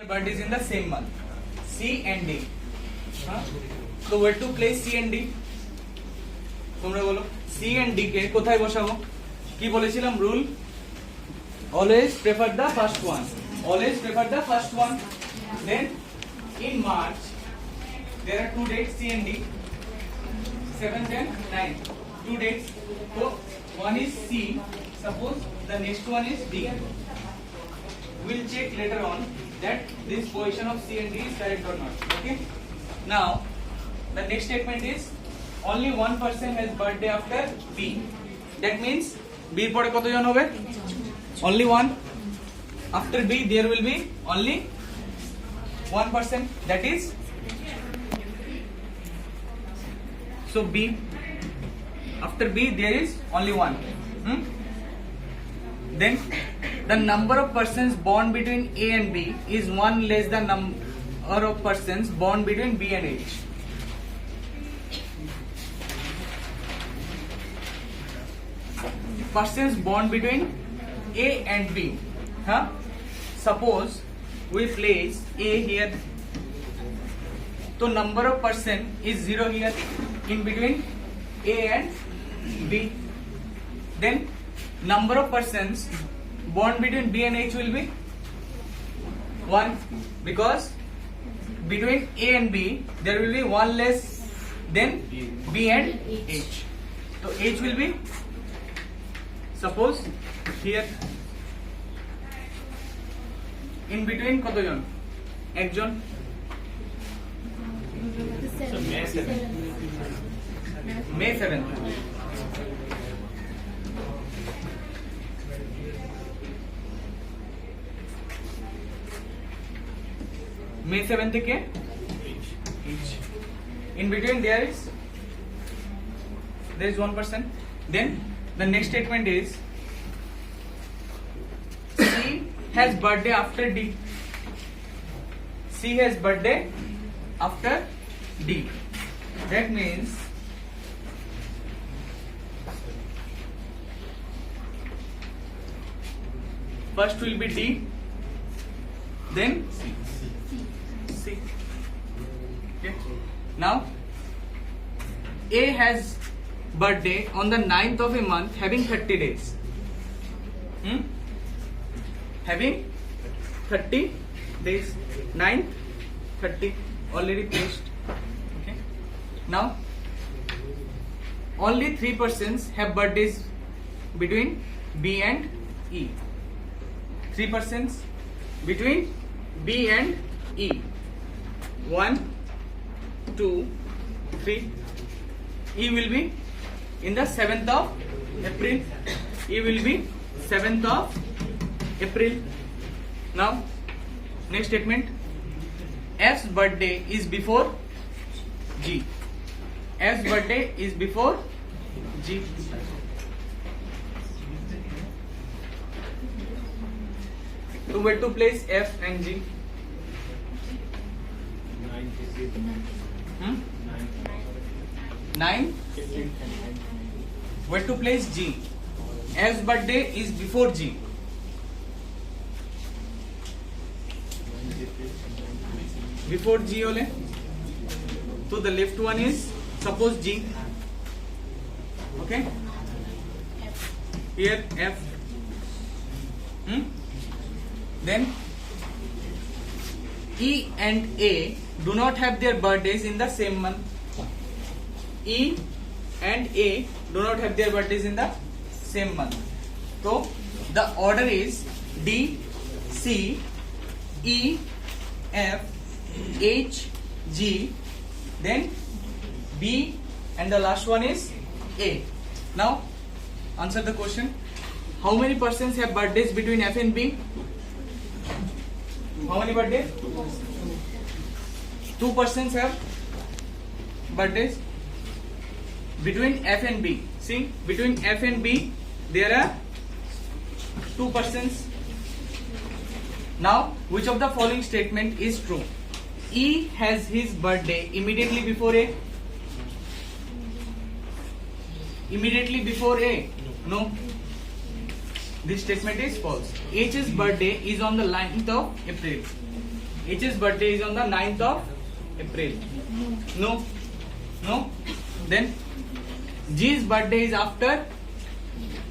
birthdays in the same month. C and D. So where to place C and D? তোমরা বলো C and D কে কোথায় বসাবো? কি বলেছিলাম rule? Always prefer the first one. Always prefer the first one. Then in March there are two dates C and D. 7th and 9th. Two dates. So one is C. Suppose the next one is D. We'll check later on that this position of C and D is correct or not. Okay. Now the next statement is only one person has birthday after B. That means B এর পরে কতজন হবে? Only one. After B there will be only one person. That is so B. After B there is only one. Then the number of persons born between A and B is one less the number of persons born between B and H. Persons born between A and B. Suppose we place A here. So number of person is 0 here in between A and B. Then number of persons born between B and H will be 1 because between A and B there will be one less than B and H. So H will be suppose here in between কতজন একজন May 7th May 7th থেকে in between there is one person. Then the next statement is C has birthday after D. C has birthday after D. That means first will be D, then C. Okay. Now A has birthday on the 9th of a month having 30 days. Having 30 days. 9th, 30 already placed. Okay. Now only 3 persons have birthdays between B and E. 3 persons between B and E. 1, 2, 3. E will be in the 7th of April. E will be 7th of April. Now next statement. F's birthday is before G. F's birthday is before G. So where to place F and G? 9. Where to place G? F's birthday is before G. Before G ole. So the left one is suppose G. Okay. Here F. Then E and A do not have their birthdays in the same month. E and A do not have their birthdays in the same month. So the order is D, C, E, F, H, G, then B, and the last one is A. Now answer the question. How many persons have birthdays between F and B? How many birthdays? 2 persons have birthdays between F and B. See, between F and B there are 2 persons. Now which of the following statement is true? E has his birthday immediately before A. Immediately before A? No. This statement is false. H's birthday is on the 9th of April. H's birthday is on the 9th of April. No. No. Then G's birthday is after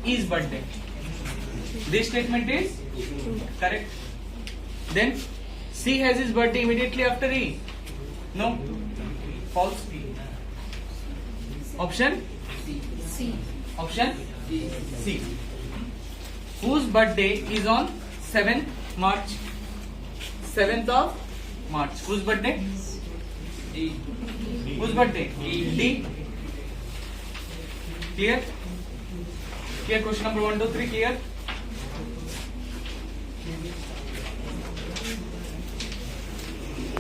E's birthday. This statement is correct. Then C has his birthday immediately after E. No. False. Option C. Option C. Whose birthday is on 7th March? 7th of March. Whose birthday? Whose birthday? D. Clear? Clear? Question number 1, 2, 3 clear?